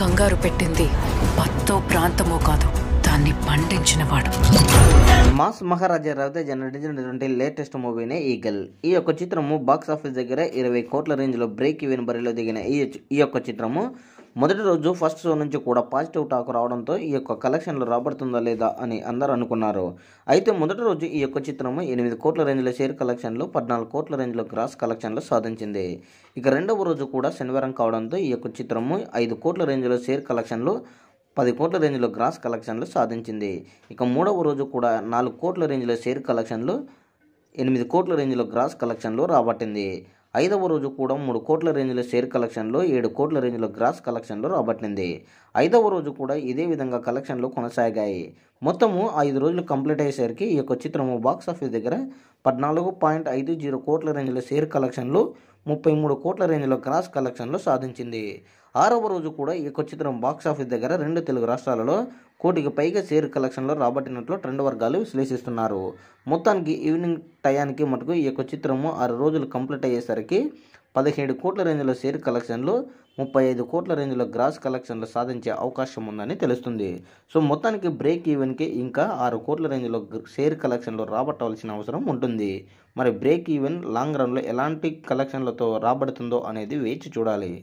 కంగారు పెట్టింది పత్తో ప్రాంతమో కాదు, దాన్ని పండించినవాడు. మాస్ మహారాజా రవితేజ నటించినటువంటి లేటెస్ట్ మూవీనే ఈగల్. ఈ యొక్క చిత్రము బాక్స్ ఆఫీస్ దగ్గర 20 కోట్ల రేంజ్లో బ్రేక్ ఈవెన్ బరిలో దిగిన ఈ యొక్క చిత్రము మొదటి రోజు ఫస్ట్ షో నుంచి కూడా పాజిటివ్ టాక్ రావడంతో ఈ యొక్క కలెక్షన్లు రాబడుతుందా లేదా అని అందరూ అనుకున్నారు. అయితే మొదటి రోజు ఈ యొక్క చిత్రము 8 కోట్ల రేంజ్లో షేర్ కలెక్షన్లు, 14 కోట్ల రేంజ్లో గ్రాస్ కలెక్షన్లు సాధించింది. ఇక రెండవ రోజు కూడా శనివారం కావడంతో ఈ యొక్క చిత్రము 5 కోట్ల రేంజ్లో షేర్ కలెక్షన్లు, 10 కోట్ల రేంజ్లో గ్రాస్ కలెక్షన్లు సాధించింది. ఇక మూడవ రోజు కూడా 4 కోట్ల రేంజ్లో షేర్ కలెక్షన్లు, 8 కోట్ల రేంజ్లో గ్రాస్ కలెక్షన్లు రాబట్టింది. ఐదవ రోజు కూడా 3 కోట్ల రేంజ్లో షేర్ కలెక్షన్లు, 7 కోట్ల రేంజ్లో గ్రాస్ కలెక్షన్లు రాబట్టింది. ఐదవ రోజు కూడా ఇదే విధంగా కలెక్షన్లు కొనసాగాయి. మొత్తము 5 రోజులు కంప్లీట్ అయ్యేసరికి ఈ యొక్క చిత్రము బాక్స్ ఆఫీస్ దగ్గర 14.50 కోట్ల రేంజ్లో షేర్ కలెక్షన్లు, 33 కోట్ల రేంజ్లో గ్రాస్ కలెక్షన్లు సాధించింది. ఆరవ రోజు కూడా ఈ యొక్క చిత్రం బాక్స్ ఆఫీస్ దగ్గర 2 తెలుగు రాష్ట్రాలలో కోటికి పైగా షేర్ కలెక్షన్లు రాబట్టినట్లు ట్రెండ్ వర్గాలు విశ్లేషిస్తున్నారు. మొత్తానికి ఈవినింగ్ టయానికి మటుకు ఈ యొక్క చిత్రము 6 రోజులు కంప్లీట్ అయ్యేసరికి 17 కోట్ల రేంజ్లో షేర్ కలెక్షన్లు, 35 కోట్ల రేంజ్లో గ్రాస్ కలెక్షన్లు సాధించే అవకాశం ఉందని తెలుస్తుంది. సో మొత్తానికి బ్రేక్ ఈవెన్కి ఇంకా 6 కోట్ల రేంజ్లో షేర్ కలెక్షన్లు రాబట్టవలసిన అవసరం ఉంటుంది. మరి బ్రేక్ ఈవెన్ లాంగ్ రన్లో ఎలాంటి కలెక్షన్లతో రాబడుతుందో అనేది వేచి చూడాలి.